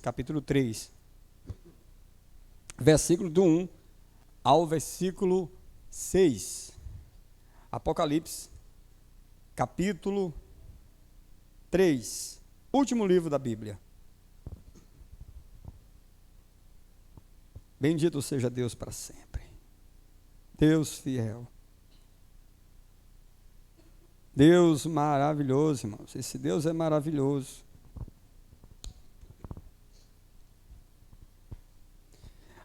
capítulo 3, versículo do 1 ao versículo 6. Apocalipse, capítulo 3, último livro da Bíblia. Bendito seja Deus para sempre. Deus fiel. Deus maravilhoso, irmãos. Esse Deus é maravilhoso.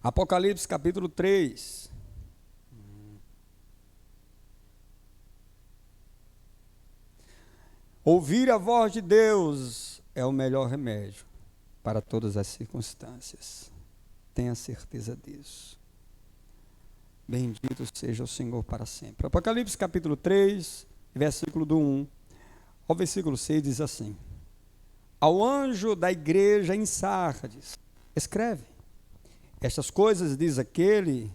Apocalipse capítulo 3. Ouvir a voz de Deus é o melhor remédio para todas as circunstâncias. Tenha certeza disso. Bendito seja o Senhor para sempre. Apocalipse capítulo 3, versículo do 1 ao versículo 6 diz assim: Ao anjo da igreja em Sardes, escreve: Estas coisas diz aquele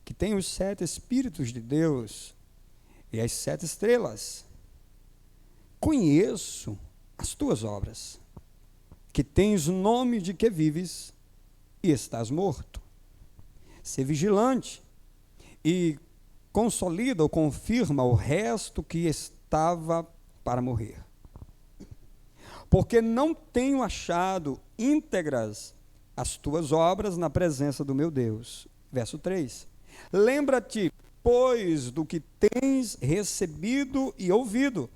que tem os 7 Espíritos de Deus e as 7 estrelas. Conheço as tuas obras, que tens o nome de que vives e estás morto. Sê vigilante e consolida ou confirma o resto que estava para morrer. Porque não tenho achado íntegras as tuas obras na presença do meu Deus. Verso 3. Lembra-te, pois, do que tens recebido e ouvido.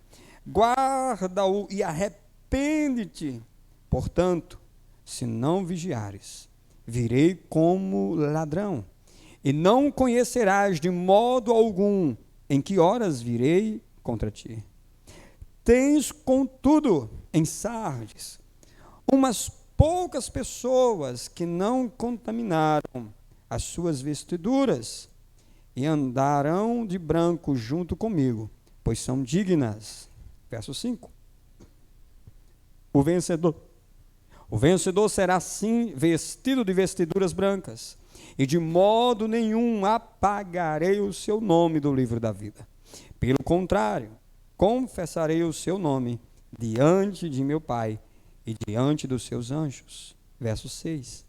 Guarda-o e arrepende-te. Portanto, se não vigiares, virei como ladrão, e não conhecerás de modo algum em que horas virei contra ti. Tens, contudo, em Sardes, umas poucas pessoas que não contaminaram as suas vestiduras e andarão de branco junto comigo, pois são dignas. Verso 5. O vencedor será assim vestido de vestiduras brancas, e de modo nenhum apagarei o seu nome do livro da vida. Pelo contrário, confessarei o seu nome diante de meu Pai e diante dos seus anjos. Verso 6.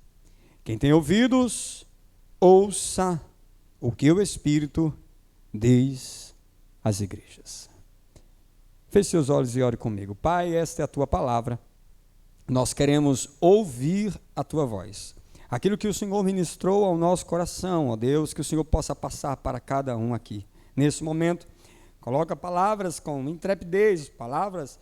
Quem tem ouvidos, ouça o que o Espírito diz às igrejas. Feche seus olhos e ore comigo. Pai, esta é a tua palavra. Nós queremos ouvir a tua voz. Aquilo que o Senhor ministrou ao nosso coração, ó Deus, que o Senhor possa passar para cada um aqui. Nesse momento, coloca palavras com intrepidez, palavras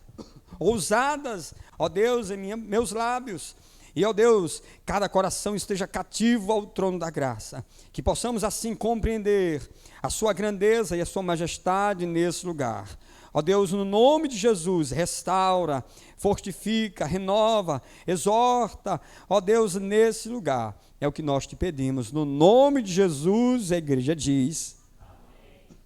ousadas, ó Deus, em meus lábios. E, ó Deus, cada coração esteja cativo ao trono da graça. Que possamos assim compreender a sua grandeza e a sua majestade nesse lugar. Ó Deus, no nome de Jesus, restaura, fortifica, renova, exorta, ó Deus, nesse lugar. É o que nós te pedimos. No nome de Jesus, a igreja diz. Amém.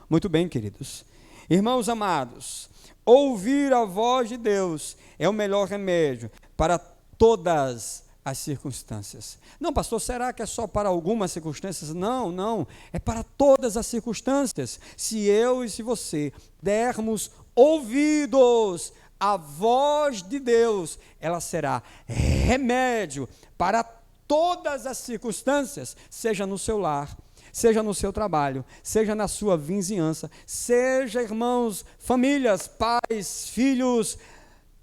Muito bem, queridos. Irmãos amados, ouvir a voz de Deus é o melhor remédio para todas as circunstâncias. Não, pastor, será que é só para algumas circunstâncias? Não, não, é para todas as circunstâncias. Se eu e se você dermos ouvidos à voz de Deus, ela será remédio para todas as circunstâncias, seja no seu lar, seja no seu trabalho, seja na sua vizinhança, seja, irmãos, famílias, pais, filhos,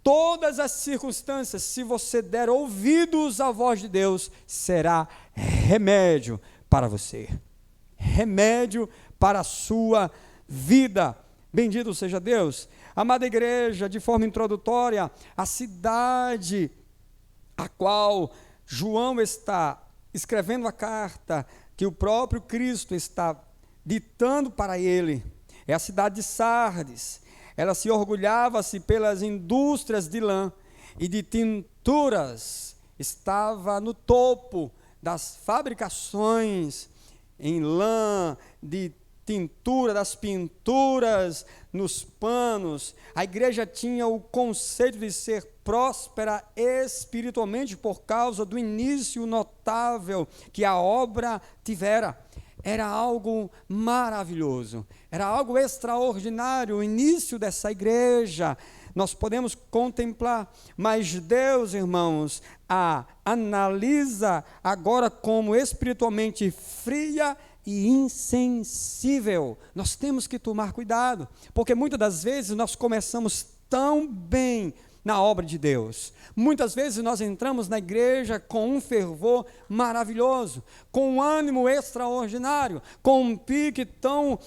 todas as circunstâncias, se você der ouvidos à voz de Deus, será remédio para você, remédio para a sua vida. Bendito seja Deus. Amada igreja, de forma introdutória, a cidade a qual João está escrevendo a carta que o próprio Cristo está ditando para ele, é a cidade de Sardes. Ela se orgulhava-se pelas indústrias de lã e de tinturas, estava no topo das fabricações em lã, de tintura, das pinturas nos panos. A igreja tinha o conceito de ser próspera espiritualmente por causa do início notável que a obra tivera. Era algo maravilhoso, era algo extraordinário o início dessa igreja, nós podemos contemplar, mas Deus, irmãos, a analisa agora como espiritualmente fria e insensível. Nós temos que tomar cuidado, porque muitas das vezes nós começamos tão bem na obra de Deus. Muitas vezes nós entramos na igreja com um fervor maravilhoso, com um ânimo extraordinário, com um pique tão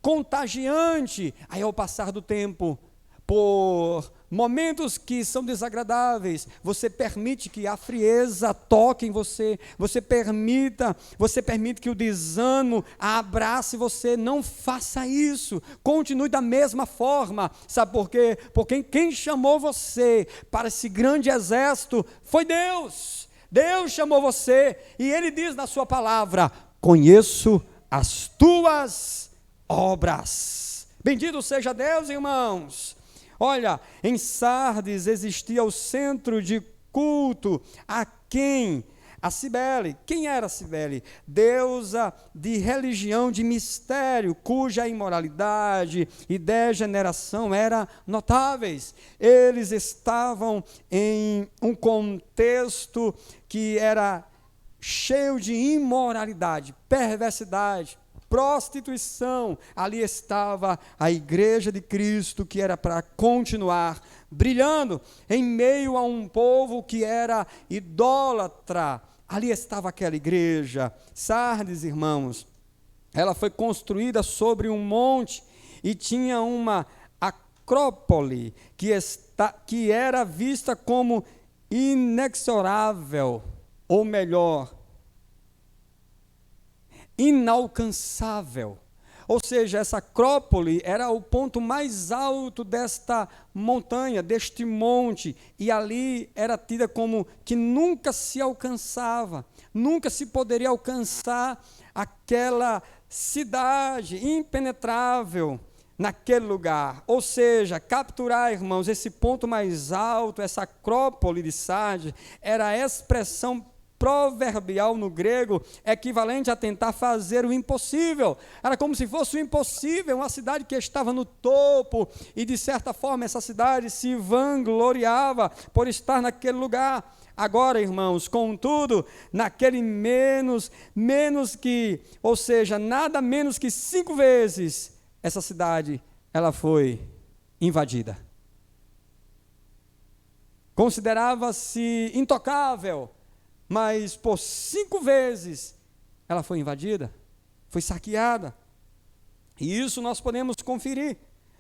contagiante. Aí ao passar do tempo, por momentos que são desagradáveis, você permite que a frieza toque em você, você permite que o desânimo abrace você. Não faça isso, continue da mesma forma. Sabe por quê? Porque quem chamou você para esse grande exército foi Deus. Deus chamou você, e Ele diz na sua palavra: conheço as tuas obras. Bendito seja Deus, irmãos. Olha, em Sardes existia o centro de culto a quem? A Cibele. Quem era Cibele? Deusa de religião de mistério, cuja imoralidade e degeneração eram notáveis. Eles estavam em um contexto que era cheio de imoralidade, perversidade, prostituição. Ali estava a igreja de Cristo, que era para continuar brilhando em meio a um povo que era idólatra. Ali estava aquela igreja. Sardes, irmãos, ela foi construída sobre um monte e tinha uma acrópole que era vista como inexorável, ou melhor, inalcançável. Ou seja, essa acrópole era o ponto mais alto desta montanha, deste monte, e ali era tida como que nunca se alcançava, nunca se poderia alcançar aquela cidade impenetrável naquele lugar. Ou seja, capturar, irmãos, esse ponto mais alto, essa acrópole de Sardes, era a expressão proverbial no grego, equivalente a tentar fazer o impossível. Era como se fosse o impossível, uma cidade que estava no topo, e de certa forma essa cidade se vangloriava por estar naquele lugar. Agora, irmãos, contudo, naquele nada menos que 5 vezes, essa cidade, ela foi invadida. Considerava-se intocável, mas por 5 vezes ela foi invadida, foi saqueada. E isso nós podemos conferir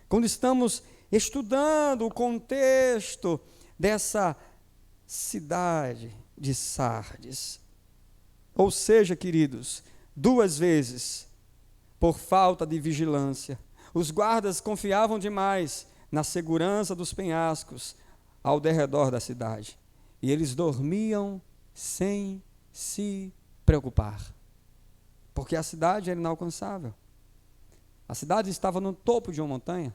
quando estamos estudando o contexto dessa cidade de Sardes. Ou seja, queridos, 2 vezes, por falta de vigilância, os guardas confiavam demais na segurança dos penhascos ao derredor da cidade, e eles dormiam sem se preocupar, porque a cidade era inalcançável. A cidade estava no topo de uma montanha,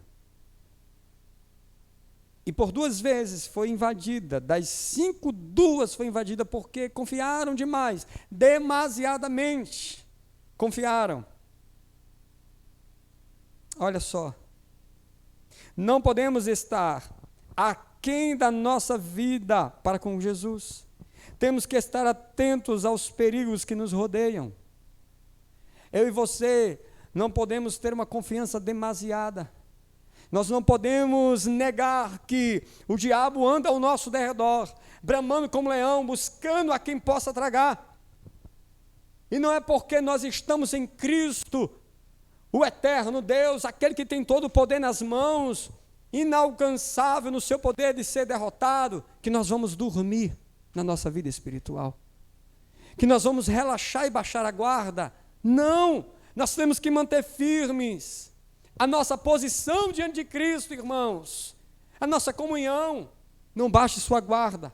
e por 2 vezes foi invadida. Das 5, 2 foi invadida porque confiaram demais, demasiadamente confiaram. Olha só, não podemos estar aquém da nossa vida para com Jesus. Temos que estar atentos aos perigos que nos rodeiam. Eu e você não podemos ter uma confiança demasiada. Nós não podemos negar que o diabo anda ao nosso derredor, bramando como leão, buscando a quem possa tragar. E não é porque nós estamos em Cristo, o eterno Deus, aquele que tem todo o poder nas mãos, inalcançável no seu poder de ser derrotado, que nós vamos dormir na nossa vida espiritual, que nós vamos relaxar e baixar a guarda. Não, nós temos que manter firmes a nossa posição diante de Cristo, irmãos, a nossa comunhão. Não baixe sua guarda,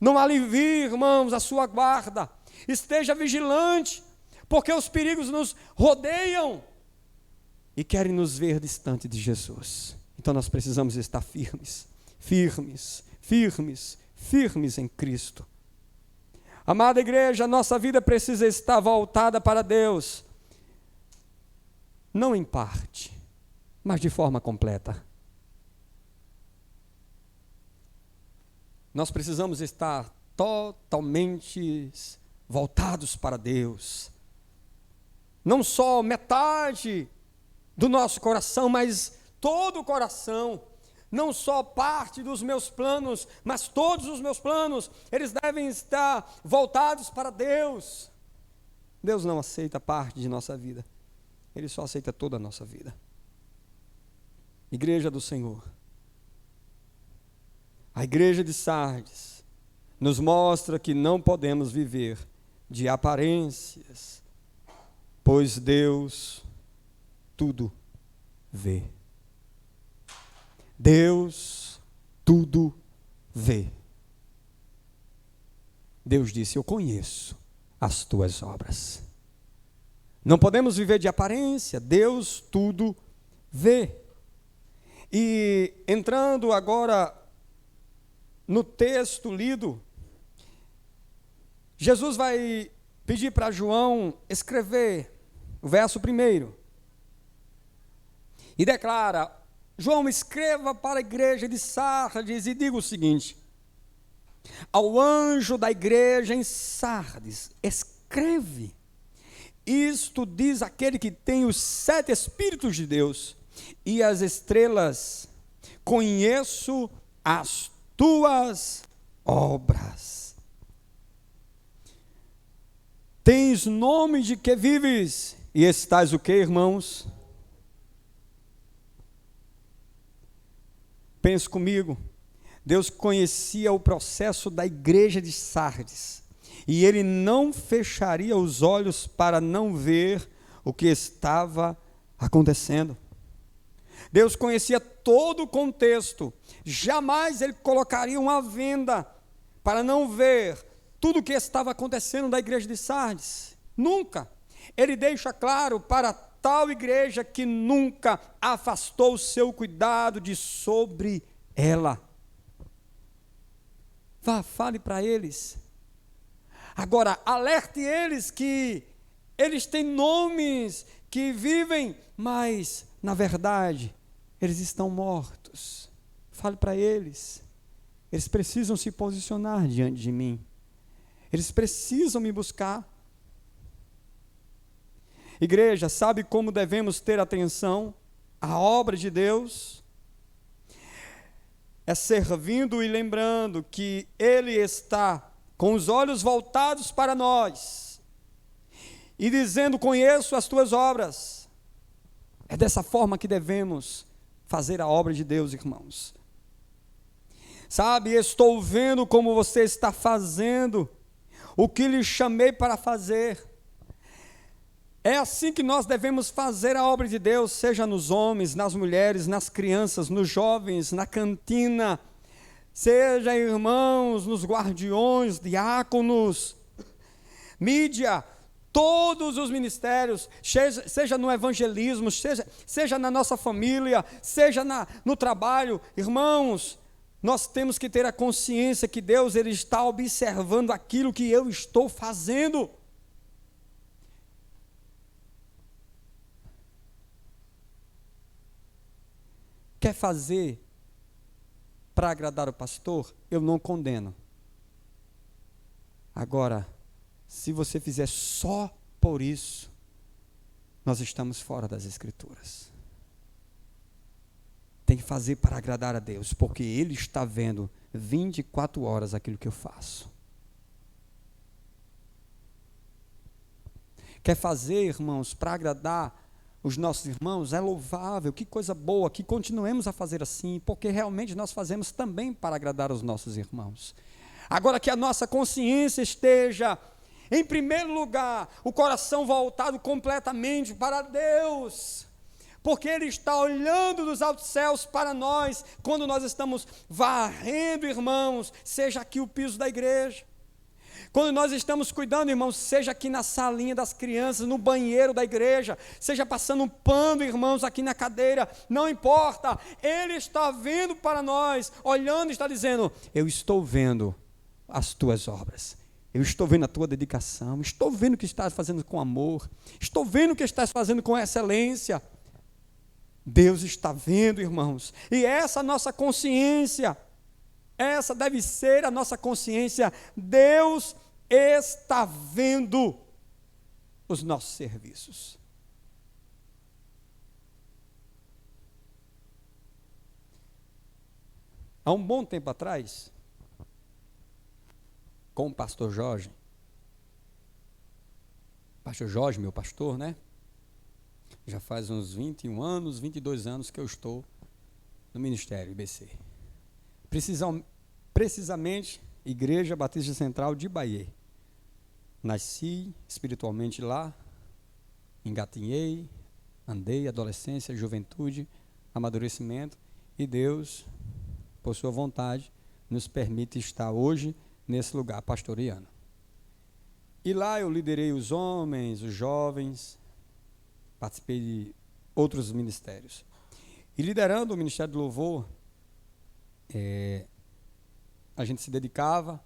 não alivie, irmãos, a sua guarda, esteja vigilante, porque os perigos nos rodeiam e querem nos ver distante de Jesus. Então nós precisamos estar firmes, firmes, firmes, firmes em Cristo. Amada igreja, a nossa vida precisa estar voltada para Deus, não em parte, mas de forma completa. nós precisamos estar totalmente voltados para Deus. Não só metade do nosso coração, mas todo o coração. Não só parte dos meus planos, mas todos os meus planos, eles devem estar voltados para Deus. Deus não aceita parte de nossa vida, Ele só aceita toda a nossa vida. Igreja do Senhor, a igreja de Sardes nos mostra que não podemos viver de aparências, pois Deus tudo vê. Deus tudo vê. Deus disse: eu conheço as tuas obras. Não podemos viver de aparência, Deus tudo vê. E entrando agora no texto lido, Jesus vai pedir para João escrever o verso 1 e declara: João, escreva para a igreja de Sardes e diga o seguinte: ao anjo da igreja em Sardes, escreve: isto diz aquele que tem os 7 Espíritos de Deus e as estrelas, conheço as tuas obras. Tens nome de que vives e estás o que, irmãos? Pense comigo. Deus conhecia o processo da igreja de Sardes e Ele não fecharia os olhos para não ver o que estava acontecendo. Deus conhecia todo o contexto, jamais Ele colocaria uma venda para não ver tudo o que estava acontecendo da igreja de Sardes, nunca. Ele deixa claro para tal igreja que nunca afastou o seu cuidado de sobre ela. Vá, fale para eles. Agora, alerte eles que eles têm nomes que vivem, mas, na verdade, eles estão mortos. Fale para eles. Eles precisam se posicionar diante de mim. Eles precisam me buscar. Igreja, sabe como devemos ter atenção à obra de Deus? É servindo e lembrando que Ele está com os olhos voltados para nós e dizendo: conheço as tuas obras. É dessa forma que devemos fazer a obra de Deus, irmãos. Sabe, estou vendo como você está fazendo o que lhe chamei para fazer. É assim que nós devemos fazer a obra de Deus, seja nos homens, nas mulheres, nas crianças, nos jovens, na cantina, seja, irmãos, nos guardiões, diáconos, mídia, todos os ministérios, seja no evangelismo, seja na nossa família, seja no trabalho. Irmãos, nós temos que ter a consciência que Deus Ele está observando aquilo que eu estou fazendo. Quer fazer para agradar o pastor? Eu não condeno. Agora, se você fizer só por isso, nós estamos fora das Escrituras. Tem que fazer para agradar a Deus, porque Ele está vendo 24 horas aquilo que eu faço. Quer fazer, irmãos, para agradar os nossos irmãos? É louvável, que coisa boa, que continuemos a fazer assim, porque realmente nós fazemos também para agradar os nossos irmãos. Agora que a nossa consciência esteja, em primeiro lugar, o coração voltado completamente para Deus, porque Ele está olhando dos altos céus para nós, quando nós estamos varrendo, irmãos, seja aqui o piso da igreja, quando nós estamos cuidando, irmãos, seja aqui na salinha das crianças, no banheiro da igreja, seja passando um pano, irmãos, aqui na cadeira, não importa, Ele está vendo para nós, olhando e está dizendo: eu estou vendo as tuas obras, eu estou vendo a tua dedicação, estou vendo o que estás fazendo com amor, estou vendo o que estás fazendo com excelência. Deus está vendo, irmãos, e essa nossa consciência Essa deve ser a nossa consciência. Deus está vendo os nossos serviços. Há um bom tempo atrás, com o pastor Jorge, meu pastor, né? Já faz uns 21 anos, 22 anos que eu estou no Ministério IBC. Precisamente, Igreja Batista Central de Bahia. Nasci espiritualmente lá, engatinhei, andei, adolescência, juventude, amadurecimento, e Deus, por sua vontade, nos permite estar hoje nesse lugar pastoreando. E lá eu liderei os homens, os jovens, participei de outros ministérios. E liderando o Ministério do Louvor, a gente se dedicava,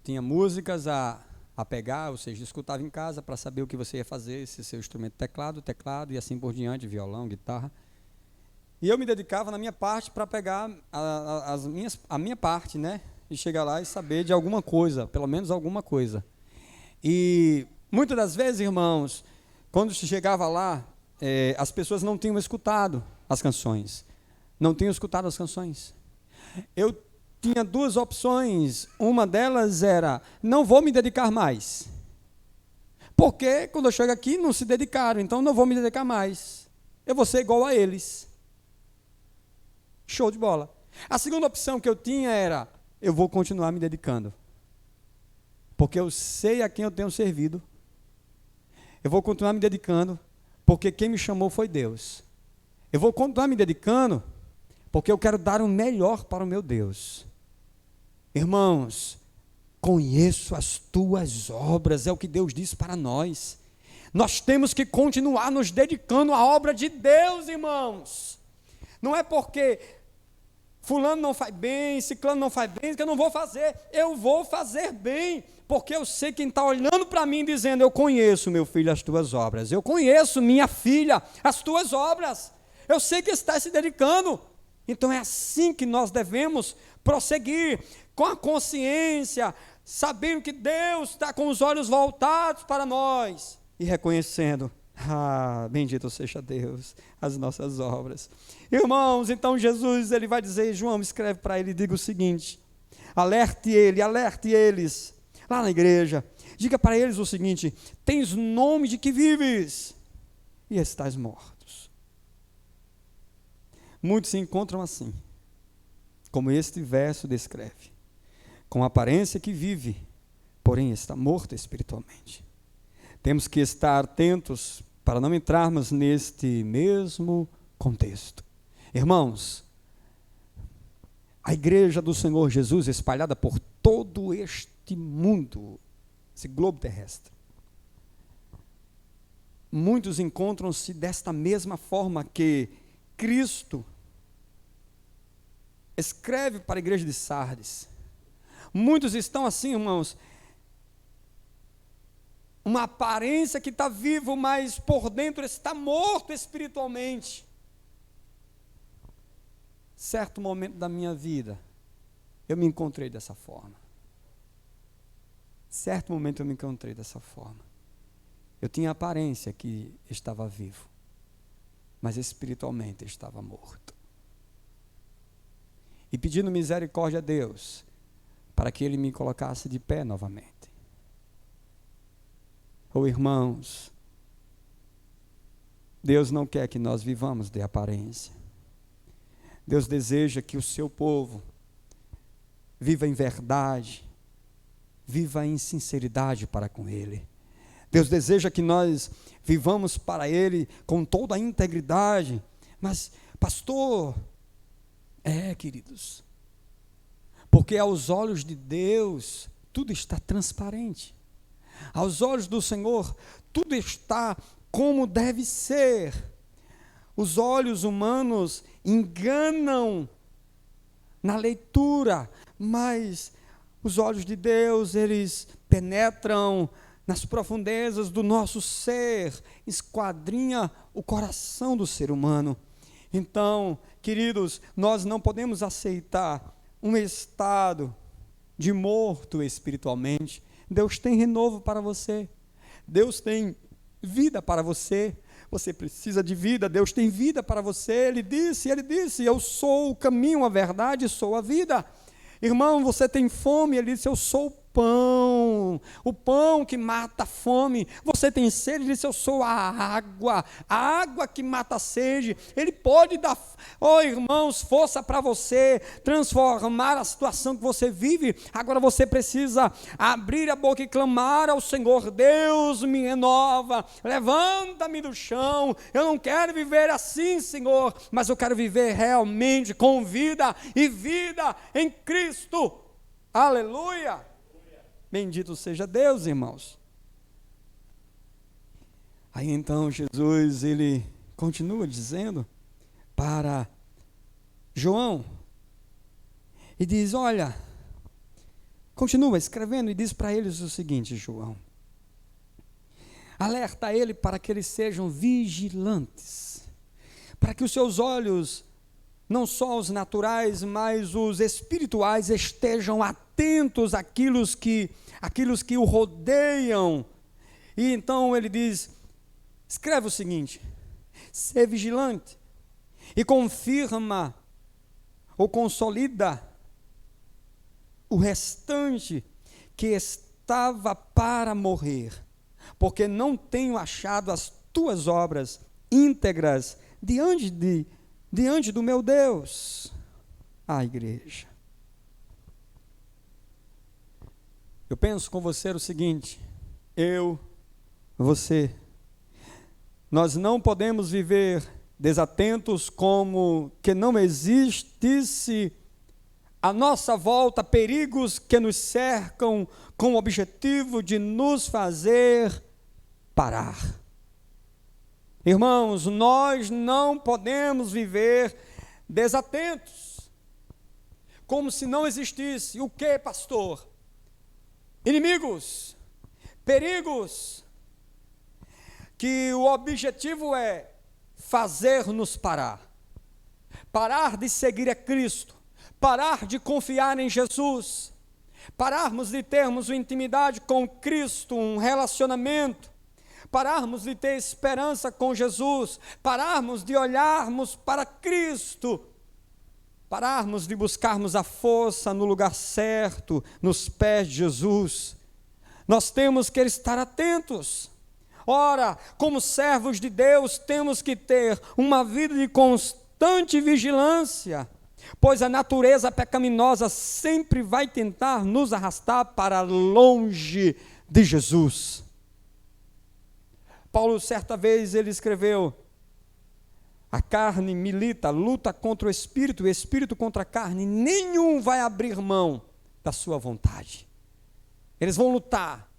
tinha músicas a pegar, ou seja, escutava em casa para saber o que você ia fazer, se seu instrumento teclado e assim por diante, violão, guitarra. E eu me dedicava na minha parte para pegar a minha parte, né? E chegar lá e saber de alguma coisa, pelo menos alguma coisa. E muitas das vezes, irmãos, quando se chegava lá, as pessoas não tinham escutado as canções. Não tinham escutado as canções. Eu tinha duas opções. Uma delas era, não vou me dedicar mais. Porque quando eu chego aqui, não se dedicaram, então não vou me dedicar mais. Eu vou ser igual a eles. Show de bola. A segunda opção que eu tinha era, eu vou continuar me dedicando. Porque eu sei a quem eu tenho servido. Eu vou continuar me dedicando, porque quem me chamou foi Deus. Eu vou continuar me dedicando, porque eu quero dar o melhor para o meu Deus. Irmãos, conheço as tuas obras, é o que Deus diz para nós. Nós temos que continuar nos dedicando à obra de Deus, irmãos. Não é porque fulano não faz bem, ciclano não faz bem, que eu não vou fazer. Eu vou fazer bem, porque eu sei quem está olhando para mim dizendo, eu conheço, meu filho, as tuas obras. Eu conheço, minha filha, as tuas obras. Eu sei que está se dedicando. Então é assim que nós devemos prosseguir, com a consciência, sabendo que Deus está com os olhos voltados para nós e reconhecendo, bendito seja Deus, as nossas obras. Irmãos, então Jesus, ele vai dizer, João escreve para ele, diga o seguinte, alerte eles, lá na igreja, diga para eles o seguinte, tens nome de que vives e estás mortos. Muitos se encontram assim, como este verso descreve, com aparência que vive, porém está morto espiritualmente. Temos que estar atentos para não entrarmos neste mesmo contexto. Irmãos, a igreja do Senhor Jesus, espalhada por todo este mundo, esse globo terrestre, muitos encontram-se desta mesma forma que Cristo escreve para a igreja de Sardes. Muitos estão assim, irmãos, uma aparência que está vivo, mas por dentro está morto espiritualmente. Certo momento da minha vida, eu me encontrei dessa forma. Certo momento eu me encontrei dessa forma. Eu tinha a aparência que estava vivo, mas espiritualmente estava morto. E pedindo misericórdia a Deus, para que Ele me colocasse de pé novamente. Irmãos, Deus não quer que nós vivamos de aparência. Deus deseja que o seu povo viva em verdade, viva em sinceridade para com Ele. Deus deseja que nós vivamos para Ele com toda a integridade. Mas, pastor, queridos, porque aos olhos de Deus tudo está transparente. Aos olhos do Senhor, tudo está como deve ser. Os olhos humanos enganam na leitura, mas os olhos de Deus, eles penetram nas profundezas do nosso ser, esquadrinha o coração do ser humano. Então, queridos, nós não podemos aceitar um estado de morto espiritualmente, Deus tem renovo para você. Deus tem vida para você. Você precisa de vida, Deus tem vida para você. Ele disse, eu sou o caminho, a verdade e sou a vida. Irmão, você tem fome, ele disse, eu sou o pão que mata a fome. Você tem sede, ele disse, eu sou a água que mata a sede. Ele pode dar, irmãos, força para você transformar a situação que você vive. Agora você precisa abrir a boca e clamar ao Senhor: Deus, me renova, levanta-me do chão. Eu não quero viver assim, Senhor, mas eu quero viver realmente com vida e vida em Cristo. Aleluia! Bendito seja Deus, irmãos. Aí então Jesus, ele continua dizendo para João, e diz, olha, continua escrevendo e diz para eles o seguinte, João, alerta ele para que eles sejam vigilantes, para que os seus olhos, não só os naturais, mas os espirituais, estejam atentos àqueles que o rodeiam. E então ele diz, escreve o seguinte: ser vigilante e confirma ou consolida o restante que estava para morrer, porque não tenho achado as tuas obras íntegras diante do meu Deus. A igreja. Eu penso com você o seguinte, você, nós não podemos viver desatentos como que não existisse à nossa volta perigos que nos cercam com o objetivo de nos fazer parar. Irmãos, nós não podemos viver desatentos, como se não existisse o que, pastor? Inimigos, perigos, que o objetivo é fazer-nos parar de seguir a Cristo, parar de confiar em Jesus, pararmos de termos uma intimidade com Cristo, um relacionamento, pararmos de ter esperança com Jesus, pararmos de olharmos para Cristo, pararmos de buscarmos a força no lugar certo, nos pés de Jesus. Nós temos que estar atentos. Ora, como servos de Deus, temos que ter uma vida de constante vigilância, pois a natureza pecaminosa sempre vai tentar nos arrastar para longe de Jesus. Paulo, certa vez, ele escreveu: a carne milita, luta contra o espírito contra a carne, nenhum vai abrir mão da sua vontade. Eles vão lutar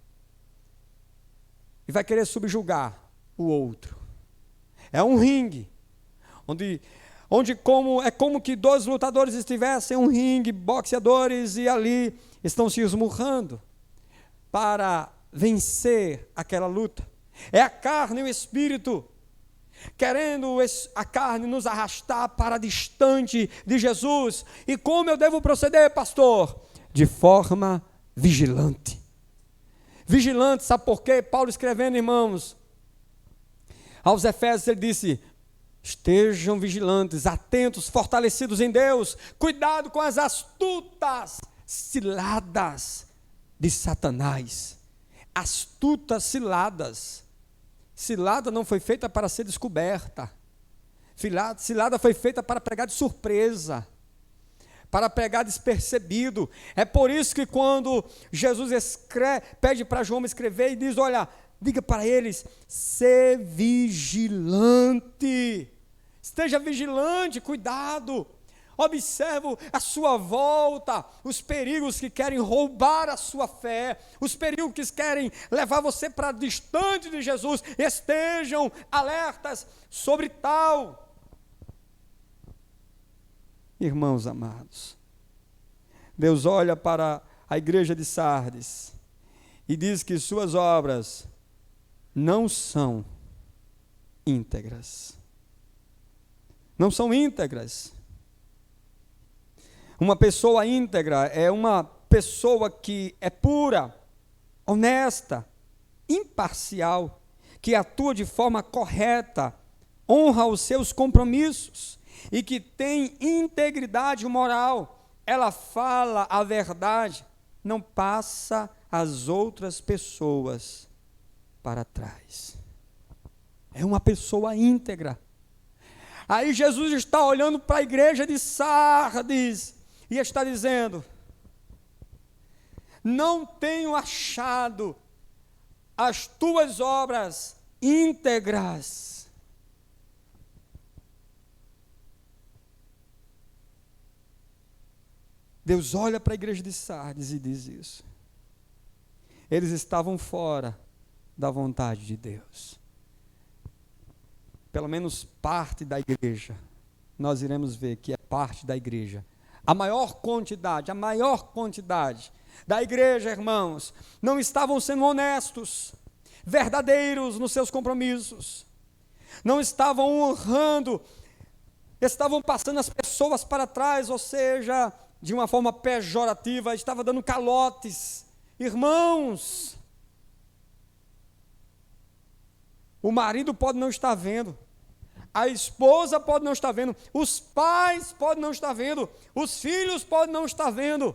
e vai querer subjugar o outro. É um ringue, onde é como que dois lutadores estivessem em um ringue, boxeadores, e ali estão se esmurrando para vencer aquela luta. É a carne e o espírito querendo a carne nos arrastar para distante de Jesus. E como eu devo proceder, pastor? De forma vigilante. Vigilante, sabe por quê? Paulo escrevendo, irmãos, aos Efésios, ele disse: estejam vigilantes, atentos, fortalecidos em Deus, cuidado com as astutas ciladas de Satanás. Astutas ciladas. Cilada não foi feita para ser descoberta. Cilada foi feita para pegar de surpresa, para pegar despercebido. É por isso que quando Jesus pede para João escrever e diz: olha, diga para eles, ser vigilante, esteja vigilante, cuidado, observe a sua volta, os perigos que querem roubar a sua fé, os perigos que querem levar você para distante de Jesus, estejam alertas sobre tal. Irmãos amados, Deus olha para a igreja de Sardes e diz que suas obras não são íntegras. Não são íntegras. Uma pessoa íntegra é uma pessoa que é pura, honesta, imparcial, que atua de forma correta, honra os seus compromissos e que tem integridade moral. Ela fala a verdade, não passa as outras pessoas para trás. É uma pessoa íntegra. Aí Jesus está olhando para a igreja de Sardes e está dizendo: não tenho achado as tuas obras íntegras. Deus olha para a igreja de Sardes e diz isso. Eles estavam fora da vontade de Deus. Pelo menos parte da igreja, nós iremos ver que é parte da igreja. A maior quantidade da igreja, irmãos, não estavam sendo honestos, verdadeiros nos seus compromissos, não estavam honrando, estavam passando as pessoas para trás, ou seja, de uma forma pejorativa, estava dando calotes. Irmãos, o marido pode não estar vendo, a esposa pode não estar vendo, os pais podem não estar vendo, os filhos podem não estar vendo,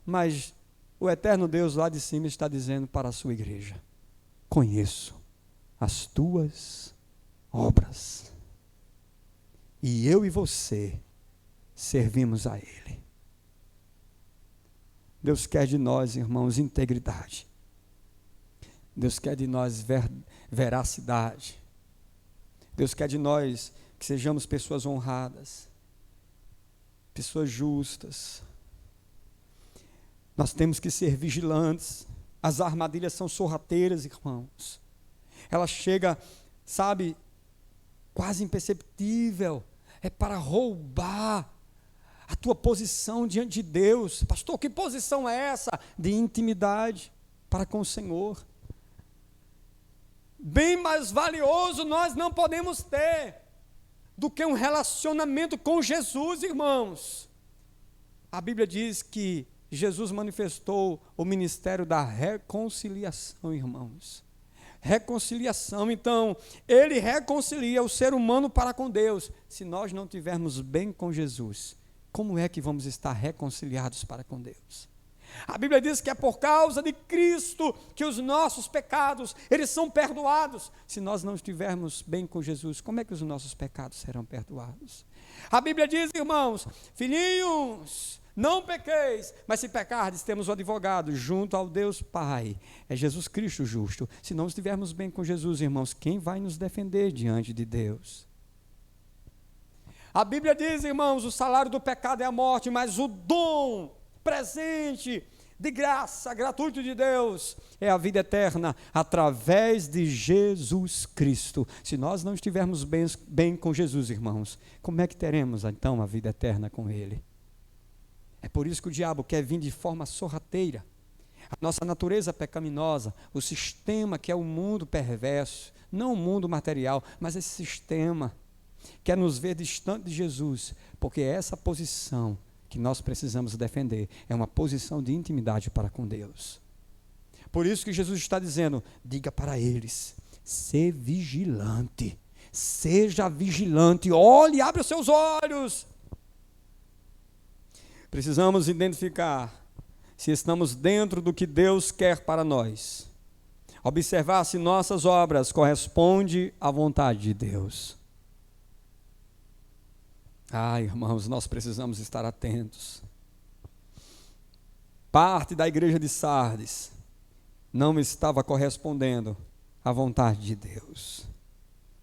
mas o eterno Deus lá de cima está dizendo para a sua igreja: conheço as tuas obras, e eu e você servimos a Ele. Deus quer de nós, irmãos, integridade. Deus quer de nós veracidade. Deus quer de nós que sejamos pessoas honradas, pessoas justas. Nós temos que ser vigilantes. As armadilhas são sorrateiras, irmãos. Ela chega, sabe, quase imperceptível. É para roubar a tua posição diante de Deus. Pastor, que posição é essa? De intimidade para com o Senhor. Bem mais valioso nós não podemos ter do que um relacionamento com Jesus, irmãos. A Bíblia diz que Jesus manifestou o ministério da reconciliação, irmãos. Reconciliação, então, Ele reconcilia o ser humano para com Deus. Se nós não tivermos bem com Jesus, como é que vamos estar reconciliados para com Deus? A Bíblia diz que é por causa de Cristo que os nossos pecados, eles são perdoados. Se nós não estivermos bem com Jesus, como é que os nossos pecados serão perdoados? A Bíblia diz, irmãos: filhinhos, não pequeis, mas se pecardes, temos um advogado junto ao Deus Pai, é Jesus Cristo justo. Se não estivermos bem com Jesus, irmãos, quem vai nos defender diante de Deus? A Bíblia diz, irmãos, o salário do pecado é a morte, mas o dom presente, de graça, gratuito de Deus, é a vida eterna, através de Jesus Cristo. Se nós não estivermos bem com Jesus, irmãos, como é que teremos então a vida eterna com Ele? É por isso que o diabo quer vir de forma sorrateira. A nossa natureza pecaminosa, o sistema que é o mundo perverso, não o mundo material, mas esse sistema quer nos ver distante de Jesus, porque é essa posição que nós precisamos defender, é uma posição de intimidade para com Deus. Por isso que Jesus está dizendo: diga para eles, ser vigilante, seja vigilante, olhe, abre os seus olhos. Precisamos identificar se estamos dentro do que Deus quer para nós, observar se nossas obras correspondem à vontade de Deus. Irmãos, nós precisamos estar atentos. Parte da igreja de Sardes não estava correspondendo à vontade de Deus,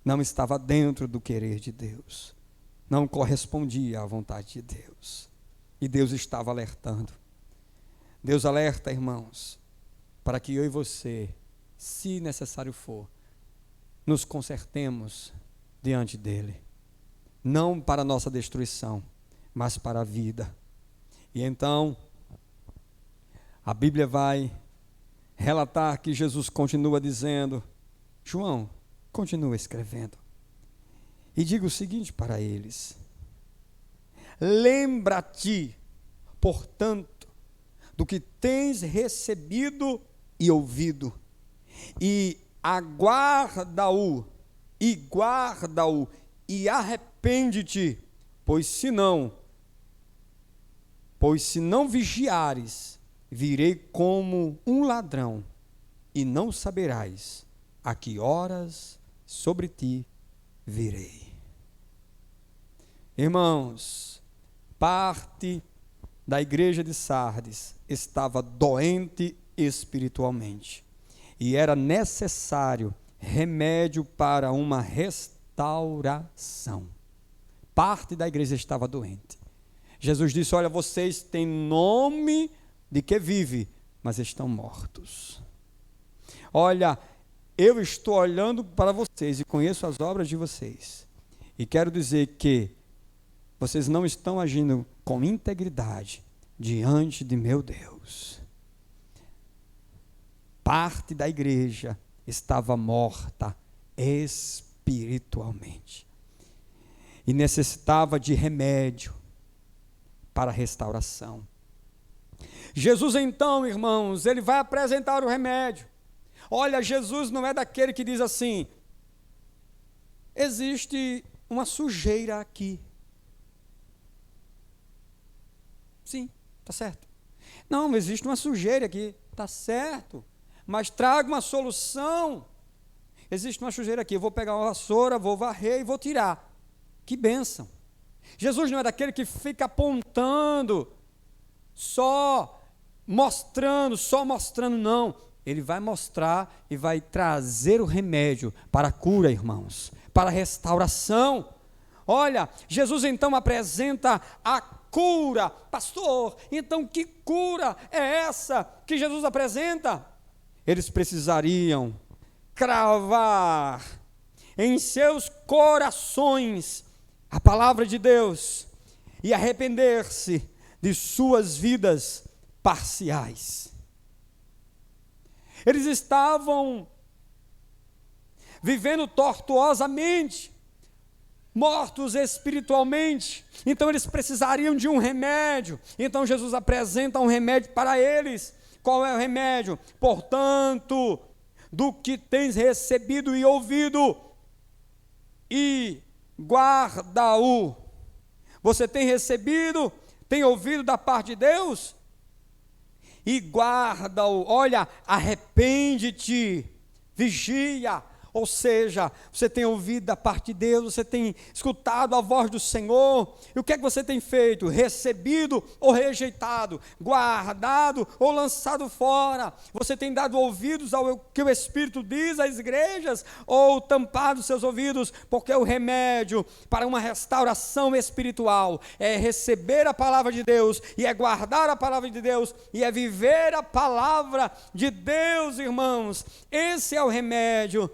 não estava dentro do querer de Deus, não correspondia à vontade de Deus, e Deus estava alertando. Deus alerta, irmãos, para que eu e você, se necessário for, nos consertemos diante dEle, não para a nossa destruição, mas para a vida. E então, a Bíblia vai relatar que Jesus continua dizendo: João, continua escrevendo, e diga o seguinte para eles: lembra-te portanto, do que tens recebido e ouvido, e aguarda-o, e arrepende-te, pois se não vigiares, virei como um ladrão, e não saberás a que horas sobre ti virei. Irmãos, parte da igreja de Sardes estava doente espiritualmente, e era necessário remédio para uma restauração. Parte da igreja estava doente. Jesus disse: olha, vocês têm nome de que vive, mas estão mortos. Olha, eu estou olhando para vocês e conheço as obras de vocês, e quero dizer que vocês não estão agindo com integridade diante de meu Deus. Parte da igreja estava morta espiritualmente e necessitava de remédio para a restauração. Jesus então, irmãos, ele vai apresentar o remédio. Olha, Jesus não é daquele que diz assim: existe uma sujeira aqui. Sim, está certo. Não, existe uma sujeira aqui. Está certo. Mas traga uma solução. Existe uma sujeira aqui. Eu vou pegar uma vassoura, vou varrer e vou tirar. Que bênção. Jesus não é daquele que fica apontando, só mostrando, não. Ele vai mostrar e vai trazer o remédio para a cura, irmãos, para a restauração. Olha, Jesus então apresenta a cura. Pastor, então que cura é essa que Jesus apresenta? Eles precisariam cravar em seus corações a palavra de Deus e arrepender-se de suas vidas parciais. Eles estavam vivendo tortuosamente, mortos espiritualmente, então eles precisariam de um remédio. Então Jesus apresenta um remédio para eles. Qual é o remédio? Portanto, do que tens recebido e ouvido, e guarda-o. Você tem recebido, tem ouvido da parte de Deus? E guarda-o. Olha, arrepende-te, vigia. Ou seja, você tem ouvido da parte de Deus, você tem escutado a voz do Senhor, e o que é que você tem feito? Recebido ou rejeitado? Guardado ou lançado fora? Você tem dado ouvidos ao que o Espírito diz às igrejas, ou tampado seus ouvidos? Porque o remédio para uma restauração espiritual é receber a palavra de Deus, e é guardar a palavra de Deus, e é viver a palavra de Deus, irmãos. Esse é o remédio.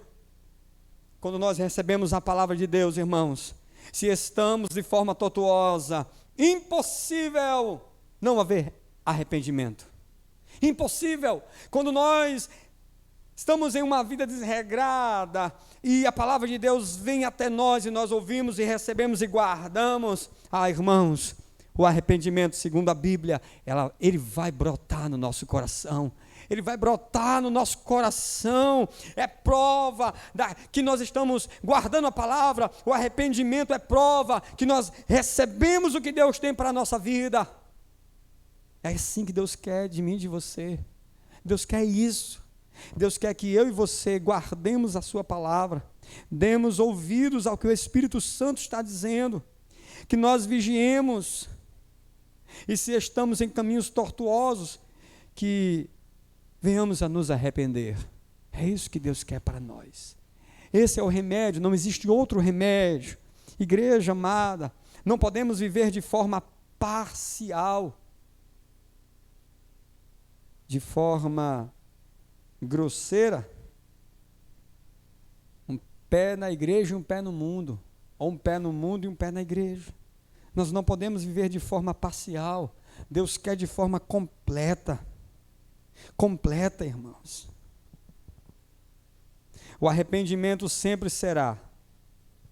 Quando nós recebemos a palavra de Deus, irmãos, se estamos de forma tortuosa, impossível não haver arrependimento. Impossível. Quando nós estamos em uma vida desregrada e a palavra de Deus vem até nós e nós ouvimos e recebemos e guardamos, irmãos, o arrependimento, segundo a Bíblia, ele vai brotar no nosso coração. Ele vai brotar no nosso coração. É prova que nós estamos guardando a palavra. O arrependimento é prova que nós recebemos o que Deus tem para a nossa vida. É assim que Deus quer de mim e de você. Deus quer isso. Deus quer que eu e você guardemos a sua palavra, demos ouvidos ao que o Espírito Santo está dizendo, que nós vigiemos, e se estamos em caminhos tortuosos, que venhamos a nos arrepender. É isso que Deus quer para nós. Esse é o remédio, não existe outro remédio. Igreja amada, não podemos viver de forma parcial, de forma grosseira, um pé na igreja e um pé no mundo, ou um pé no mundo e um pé na igreja. Nós não podemos viver de forma parcial. Deus quer de forma completa. Completa, irmãos. O arrependimento sempre será,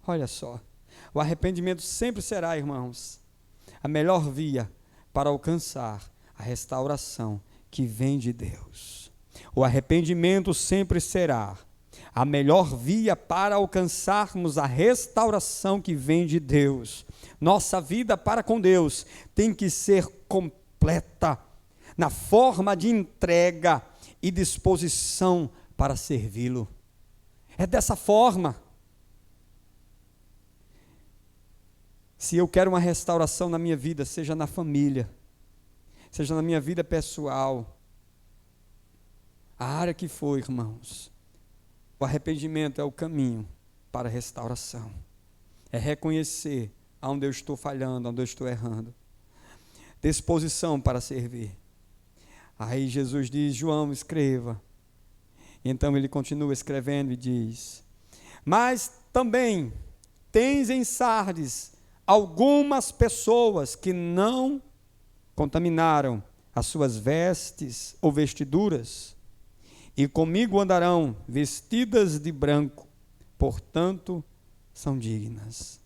olha só, o arrependimento sempre será, irmãos, a melhor via para alcançar a restauração que vem de Deus. O arrependimento sempre será a melhor via para alcançarmos a restauração que vem de Deus. Nossa vida para com Deus tem que ser completa na forma de entrega e disposição para servi-lo. É dessa forma. Se eu quero uma restauração na minha vida, seja na família, seja na minha vida pessoal, a área que for, irmãos, o arrependimento é o caminho para a restauração. É reconhecer aonde eu estou falhando, onde eu estou errando. Disposição para servir. Aí Jesus diz: João, escreva. Então ele continua escrevendo e diz: mas também tens em Sardes algumas pessoas que não contaminaram as suas vestes ou vestiduras, e comigo andarão vestidas de branco, portanto são dignas.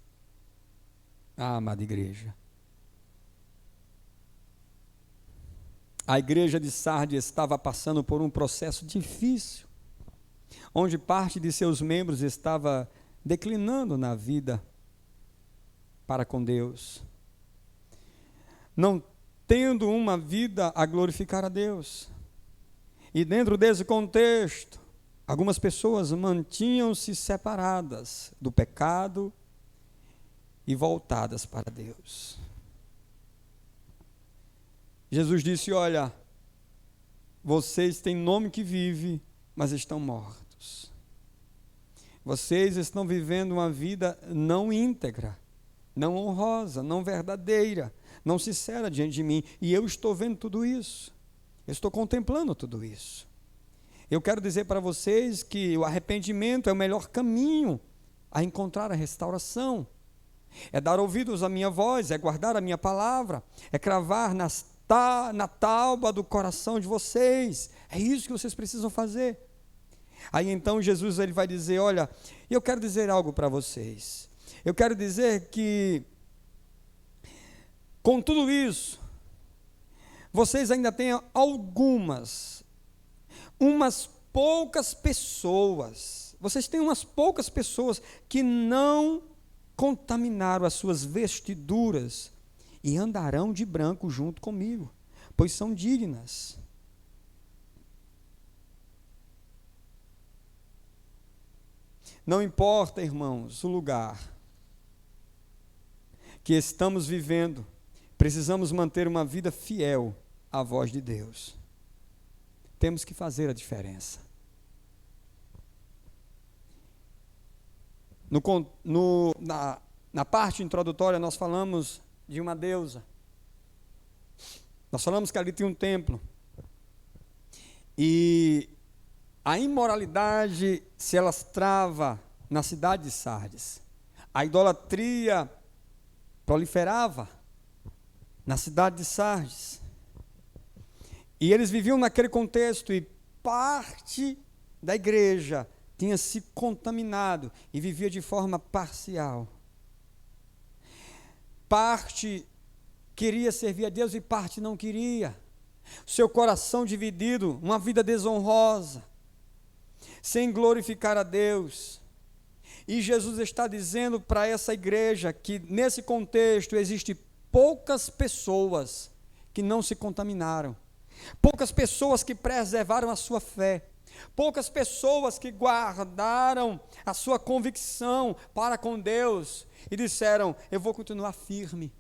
Ah, amada igreja, a igreja de Sardes estava passando por um processo difícil, onde parte de seus membros estava declinando na vida para com Deus, não tendo uma vida a glorificar a Deus. E dentro desse contexto, algumas pessoas mantinham-se separadas do pecado e voltadas para Deus. Jesus disse: olha, vocês têm nome que vive, mas estão mortos. Vocês estão vivendo uma vida não íntegra, não honrosa, não verdadeira, não sincera diante de mim. E eu estou vendo tudo isso. Eu estou contemplando tudo isso. Eu quero dizer para vocês que o arrependimento é o melhor caminho a encontrar a restauração. É dar ouvidos à minha voz, é guardar a minha palavra, é cravar na tábua do coração de vocês. É isso que vocês precisam fazer. Aí então Jesus ele vai dizer: olha, eu quero dizer algo para vocês. Eu quero dizer que com tudo isso, vocês ainda têm umas poucas pessoas, vocês têm umas poucas pessoas que não contaminaram as suas vestiduras e andarão de branco junto comigo, pois são dignas. Não importa, irmãos, o lugar que estamos vivendo, precisamos manter uma vida fiel à voz de Deus. Temos que fazer a diferença. Na parte introdutória nós falamos de uma deusa. Nós falamos que ali tinha um templo. E a imoralidade se alastrava na cidade de Sardes. A idolatria proliferava na cidade de Sardes. E eles viviam naquele contexto, e parte da igreja tinha se contaminado e vivia de forma parcial. Parte queria servir a Deus e parte não queria. Seu coração dividido, uma vida desonrosa, sem glorificar a Deus. E Jesus está dizendo para essa igreja que nesse contexto existe poucas pessoas que não se contaminaram, poucas pessoas que preservaram a sua fé, poucas pessoas que guardaram a sua convicção para com Deus e disseram: eu vou continuar firme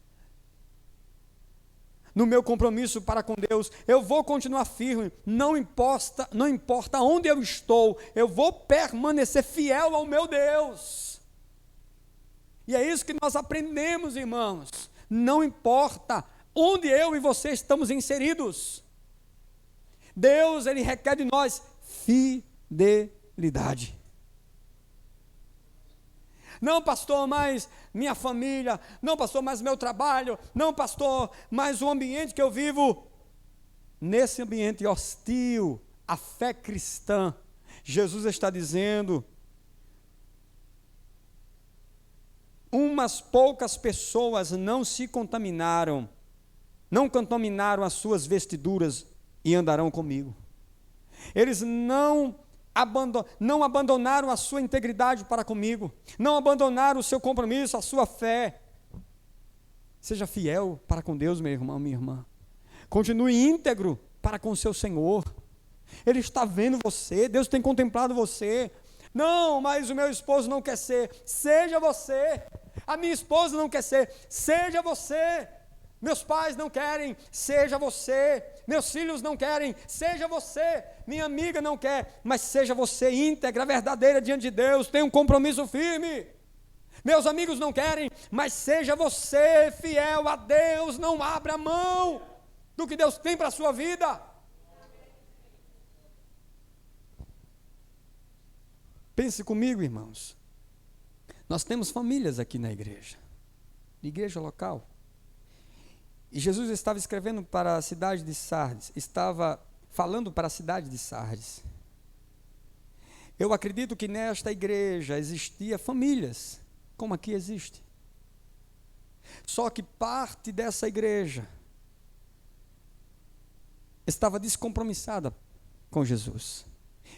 no meu compromisso para com Deus, eu vou continuar firme, não importa onde eu estou, eu vou permanecer fiel ao meu Deus. E é isso que nós aprendemos, irmãos. Não importa onde eu e você estamos inseridos, Deus, Ele requer de nós fidelidade. Não, pastor, mas minha família, não, pastor, mas meu trabalho, não, pastor, mas o ambiente que eu vivo. Nesse ambiente hostil à fé cristã, Jesus está dizendo: umas poucas pessoas não se contaminaram não contaminaram as suas vestiduras e andarão comigo. Eles não abandonaram a sua integridade para comigo, não abandonaram o seu compromisso, a sua fé. Seja fiel para com Deus, meu irmão, minha irmã. Continue íntegro para com o seu Senhor. Ele está vendo você, Deus tem contemplado você. Não, mas o meu esposo não quer ser. Seja você. A minha esposa não quer ser. Seja você. Meus pais não querem. Seja você. Meus filhos não querem. Seja você. Minha amiga não quer. Mas seja você íntegra, verdadeira diante de Deus. Tenha um compromisso firme. Meus amigos não querem. Mas seja você fiel a Deus. Não abra mão do que Deus tem para a sua vida. Pense comigo, irmãos. Nós temos famílias aqui na igreja local. E Jesus estava escrevendo para a cidade de Sardes, estava falando para a cidade de Sardes. Eu acredito que nesta igreja existia famílias, como aqui existe. Só que parte dessa igreja estava descompromissada com Jesus.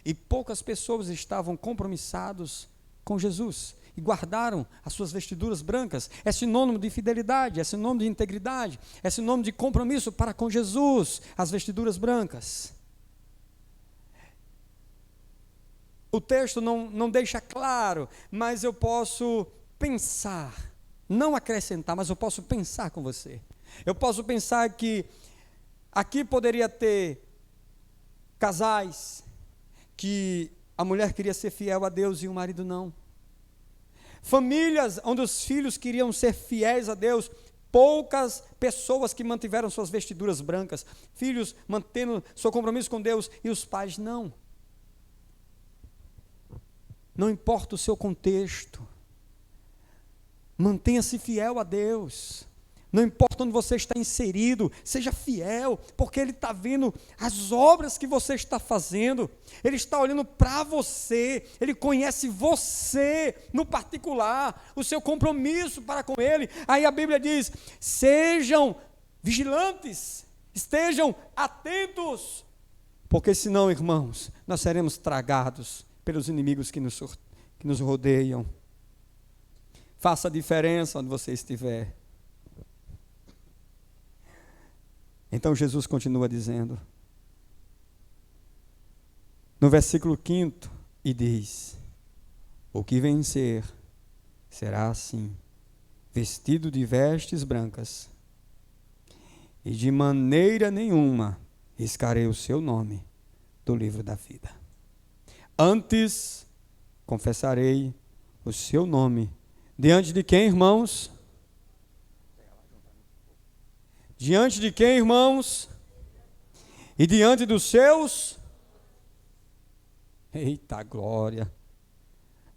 E poucas pessoas estavam compromissados com Jesus e guardaram as suas vestiduras brancas. É sinônimo de fidelidade, é sinônimo de integridade, é sinônimo de compromisso para com Jesus, as vestiduras brancas. O texto não deixa claro, mas eu posso pensar, não acrescentar, mas eu posso pensar com você. Eu posso pensar que aqui poderia ter casais que a mulher queria ser fiel a Deus e o marido não. Famílias onde os filhos queriam ser fiéis a Deus, poucas pessoas que mantiveram suas vestiduras brancas, filhos mantendo seu compromisso com Deus e os pais não. Não importa o seu contexto, mantenha-se fiel a Deus. Não importa onde você está inserido, seja fiel, porque Ele está vendo as obras que você está fazendo, Ele está olhando para você, Ele conhece você no particular, o seu compromisso para com Ele. Aí a Bíblia diz: sejam vigilantes, estejam atentos, porque senão, irmãos, nós seremos tragados pelos inimigos que nos rodeiam. Faça a diferença onde você estiver. Então Jesus continua dizendo, no versículo 5, e diz: o que vencer será assim, vestido de vestes brancas, e de maneira nenhuma riscarei o seu nome do livro da vida. Antes confessarei o seu nome. Diante de quem, irmãos? Diante de quem, irmãos? E diante dos seus? Eita glória!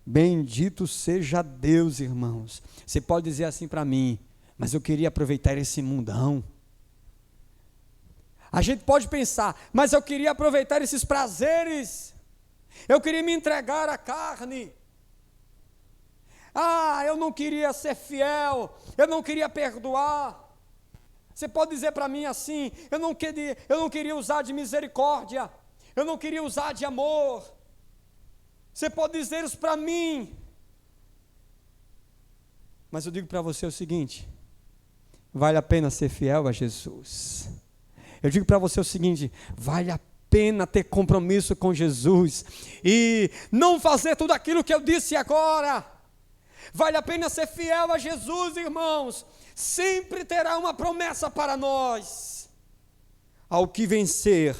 Bendito seja Deus, irmãos. Você pode dizer assim para mim: mas eu queria aproveitar esse mundão. A gente pode pensar: mas eu queria aproveitar esses prazeres. Eu queria me entregar à carne. Eu não queria ser fiel. Eu não queria perdoar. Você pode dizer para mim assim: eu não queria usar de misericórdia, eu não queria usar de amor. Você pode dizer isso para mim. Mas eu digo para você o seguinte: vale a pena ser fiel a Jesus. Eu digo para você o seguinte: vale a pena ter compromisso com Jesus e não fazer tudo aquilo que eu disse agora. Vale a pena ser fiel a Jesus, irmãos. Sempre terá uma promessa para nós. Ao que vencer,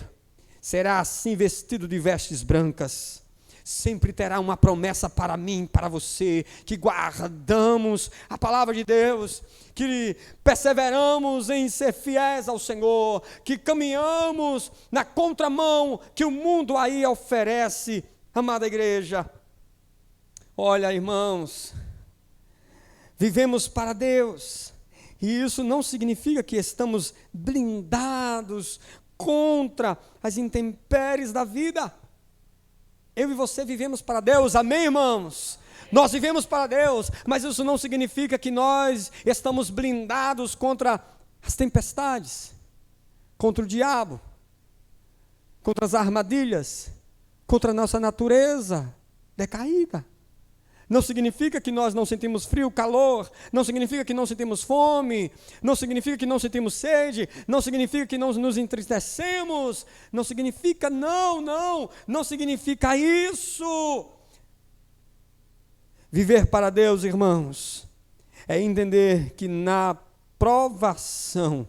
será assim vestido de vestes brancas. Sempre terá uma promessa para mim, para você, que guardamos a palavra de Deus, que perseveramos em ser fiéis ao Senhor, que caminhamos na contramão que o mundo aí oferece. Amada igreja, olha, irmãos, vivemos para Deus. E isso não significa que estamos blindados contra as intempéries da vida. Eu e você vivemos para Deus, amém, irmãos? Nós vivemos para Deus, mas isso não significa que nós estamos blindados contra as tempestades, contra o diabo, contra as armadilhas, contra a nossa natureza decaída. Não significa que nós não sentimos frio, calor, não significa que não sentimos fome, não significa que não sentimos sede, não significa que não nos entristecemos, não significa, não significa isso. Viver para Deus, irmãos, é entender que na provação,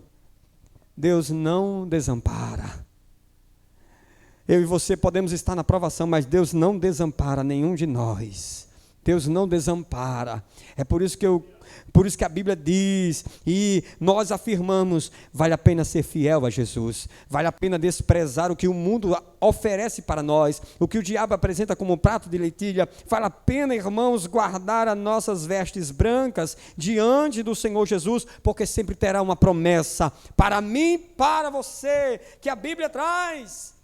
Deus não desampara. Eu e você podemos estar na provação, mas Deus não desampara nenhum de nós. Deus não desampara. É por isso que a Bíblia diz, e nós afirmamos, vale a pena ser fiel a Jesus, vale a pena desprezar o que o mundo oferece para nós, o que o diabo apresenta como prato de lentilha, vale a pena, irmãos, guardar as nossas vestes brancas diante do Senhor Jesus, porque sempre terá uma promessa para mim, para você, que a Bíblia traz.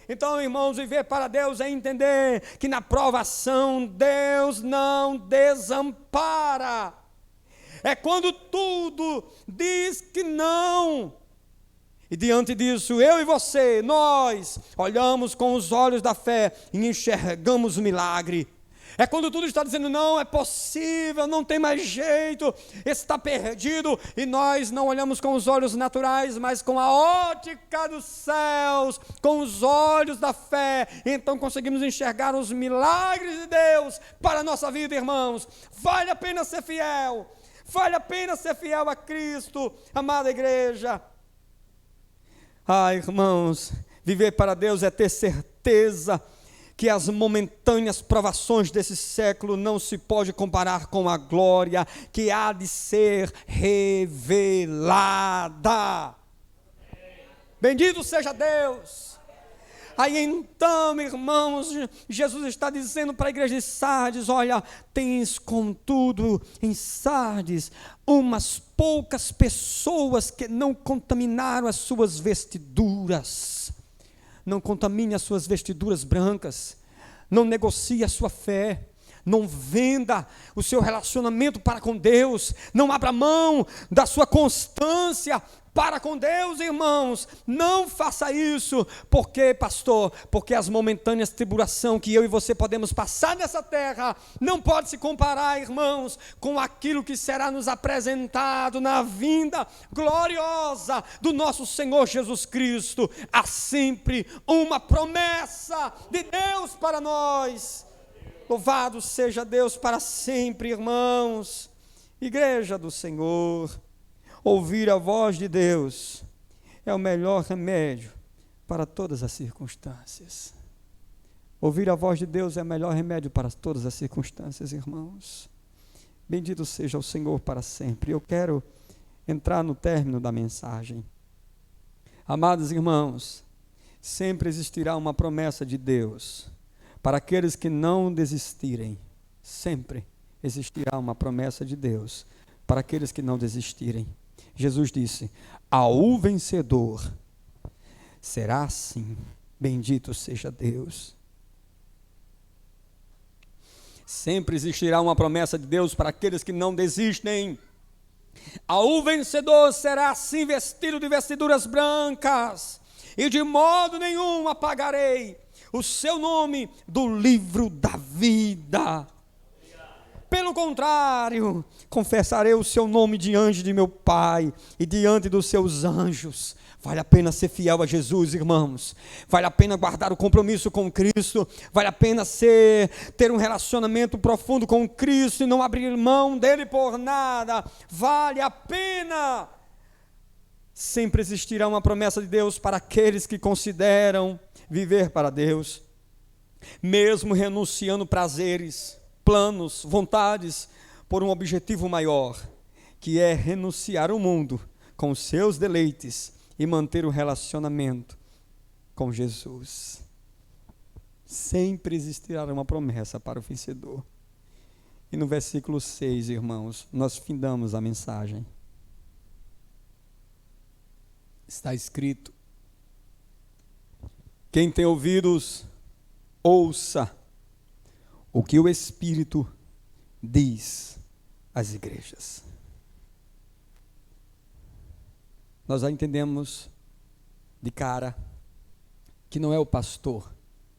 Então, irmãos, viver para Deus é entender que na provação Deus não desampara. É quando tudo diz que não. E diante disso, eu e você, nós olhamos com os olhos da fé e enxergamos o milagre. É quando tudo está dizendo, não é possível, não tem mais jeito, está perdido, e nós não olhamos com os olhos naturais, mas com a ótica dos céus, com os olhos da fé, então conseguimos enxergar os milagres de Deus para a nossa vida, irmãos. Vale a pena ser fiel, vale a pena ser fiel a Cristo, amada igreja. Irmãos, viver para Deus é ter certeza que as momentâneas provações desse século não se pode comparar com a glória que há de ser revelada. Bendito seja Deus. Aí então, irmãos, Jesus está dizendo para a igreja de Sardes, olha, tens contudo em Sardes umas poucas pessoas que não contaminaram as suas vestiduras. Não contamine as suas vestiduras brancas, não negocie a sua fé, não venda o seu relacionamento para com Deus, não abra mão da sua constância para com Deus, irmãos. Não faça isso. Por quê, pastor? Porque as momentâneas tribulações que eu e você podemos passar nessa terra não pode se comparar, irmãos, com aquilo que será nos apresentado na vinda gloriosa do nosso Senhor Jesus Cristo. Há sempre uma promessa de Deus para nós. Louvado seja Deus para sempre, irmãos. Igreja do Senhor, ouvir a voz de Deus é o melhor remédio para todas as circunstâncias. Ouvir a voz de Deus é o melhor remédio para todas as circunstâncias, irmãos. Bendito seja o Senhor para sempre. Eu quero entrar no término da mensagem. Amados irmãos, sempre existirá uma promessa de Deus para aqueles que não desistirem. Sempre existirá uma promessa de Deus para aqueles que não desistirem. Jesus disse, ao vencedor será assim, bendito seja Deus. Sempre existirá uma promessa de Deus para aqueles que não desistem. Ao vencedor será assim, vestido de vestiduras brancas, e de modo nenhum apagarei o seu nome do livro da vida. Pelo contrário, confessarei o seu nome diante de meu Pai e diante dos seus anjos. Vale a pena ser fiel a Jesus, irmãos. Vale a pena guardar o compromisso com Cristo. Vale a pena ter um relacionamento profundo com Cristo e não abrir mão dele por nada. Vale a pena. Sempre existirá uma promessa de Deus para aqueles que consideram viver para Deus, mesmo renunciando prazeres, planos, vontades, por um objetivo maior, que é renunciar ao mundo com os seus deleites e manter o relacionamento com Jesus. Sempre existirá uma promessa para o vencedor. E no versículo 6, irmãos, nós findamos a mensagem. Está escrito: quem tem ouvidos, ouça o que o Espírito diz às igrejas. nós já entendemos de cara que não é o pastor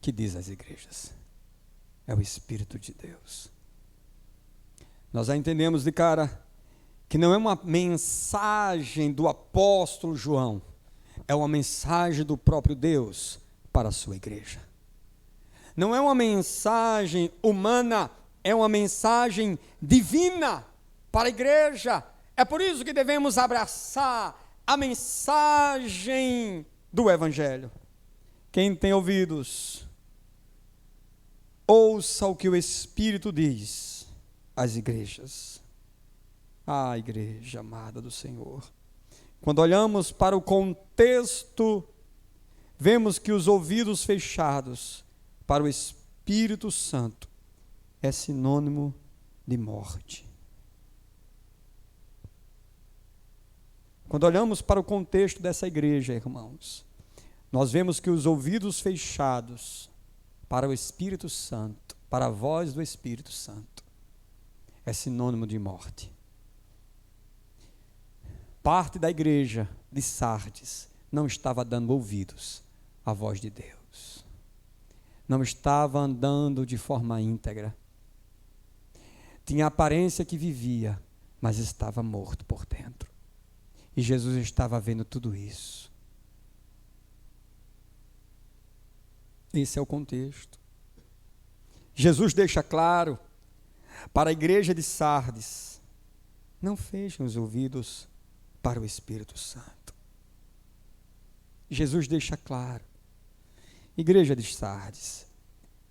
que diz às igrejas, é o Espírito de Deus. Nós já entendemos de cara que não é uma mensagem do apóstolo João, é uma mensagem do próprio Deus para a sua igreja. Não é uma mensagem humana, é uma mensagem divina para a igreja. É por isso que devemos abraçar a mensagem do Evangelho. Quem tem ouvidos, ouça o que o Espírito diz às igrejas. Ah, igreja amada do Senhor. Quando olhamos para o contexto, vemos que os ouvidos fechados para o Espírito Santo é sinônimo de morte. Quando olhamos para o contexto dessa igreja, irmãos, nós vemos que os ouvidos fechados para o Espírito Santo, para a voz do Espírito Santo, é sinônimo de morte. Parte da igreja de Sardes não estava dando ouvidos à voz de Deus. Não estava andando de forma íntegra. Tinha a aparência que vivia, mas estava morto por dentro. E Jesus estava vendo tudo isso. Esse é o contexto. Jesus deixa claro para a igreja de Sardes: não fechem os ouvidos para o Espírito Santo. Jesus deixa claro: igreja de Sardes,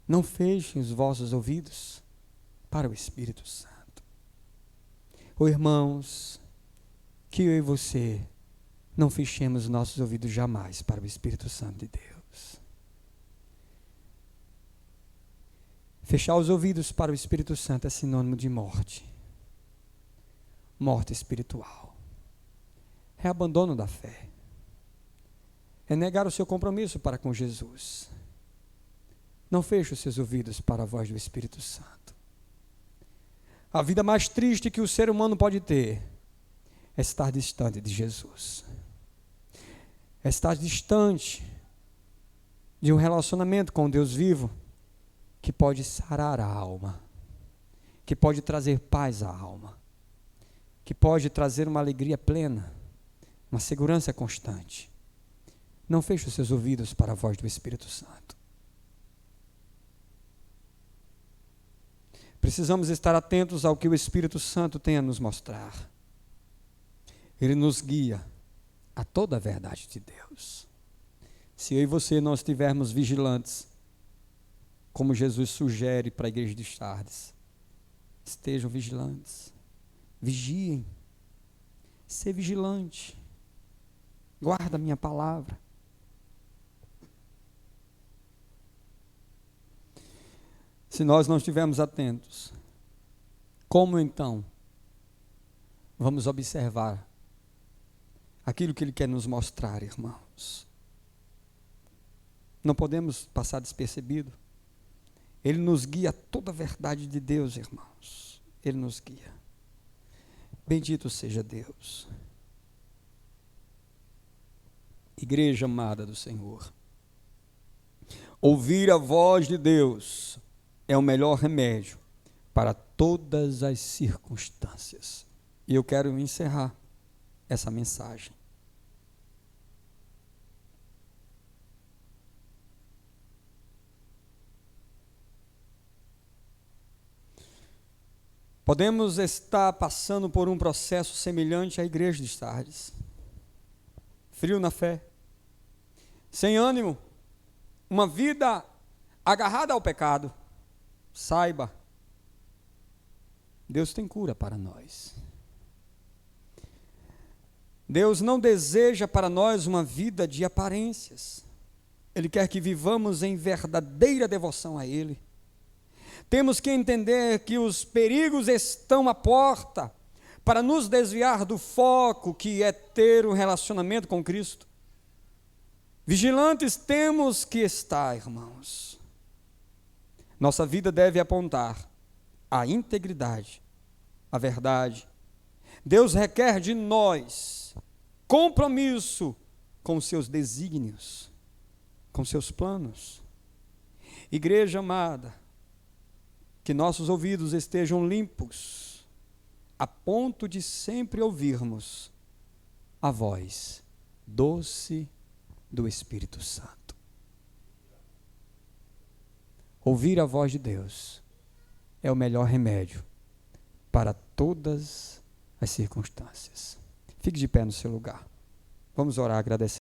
não fechem os vossos ouvidos para o Espírito Santo. Oh, irmãos, que eu e você não fechemos nossos ouvidos jamais para o Espírito Santo de Deus. Fechar os ouvidos para o Espírito Santo é sinônimo de morte. Morte espiritual. É abandono da fé. É negar o seu compromisso para com Jesus. Não feche os seus ouvidos para a voz do Espírito Santo. A vida mais triste que o ser humano pode ter é estar distante de Jesus. É estar distante de um relacionamento com Deus vivo, que pode sarar a alma, que pode trazer paz à alma, que pode trazer uma alegria plena, uma segurança constante. Não feche os seus ouvidos para a voz do Espírito Santo. Precisamos estar atentos ao que o Espírito Santo tem a nos mostrar. Ele nos guia a toda a verdade de Deus. Se eu e você não estivermos vigilantes, como Jesus sugere para a igreja de Sardes, estejam vigilantes, vigiem, ser vigilante, guarda a minha palavra. Se nós não estivermos atentos, como então vamos observar aquilo que Ele quer nos mostrar, irmãos? Não podemos passar despercebido. Ele nos guia a toda a verdade de Deus, irmãos. Ele nos guia. Bendito seja Deus. Igreja amada do Senhor, ouvir a voz de Deus é o melhor remédio para todas as circunstâncias. E eu quero encerrar essa mensagem. Podemos estar passando por um processo semelhante à igreja de Sardes. Frio na fé, sem ânimo, uma vida agarrada ao pecado. Saiba, Deus tem cura para nós. Deus não deseja para nós uma vida de aparências. Ele quer que vivamos em verdadeira devoção a Ele. Temos que entender que os perigos estão à porta para nos desviar do foco que é ter um relacionamento com Cristo. Vigilantes temos que estar, irmãos. Nossa vida deve apontar a integridade, a verdade. Deus requer de nós compromisso com os seus desígnios, com seus planos. Igreja amada, que nossos ouvidos estejam limpos, a ponto de sempre ouvirmos a voz doce do Espírito Santo. Ouvir a voz de Deus é o melhor remédio para todas as circunstâncias. Fique de pé no seu lugar. Vamos orar agradecendo.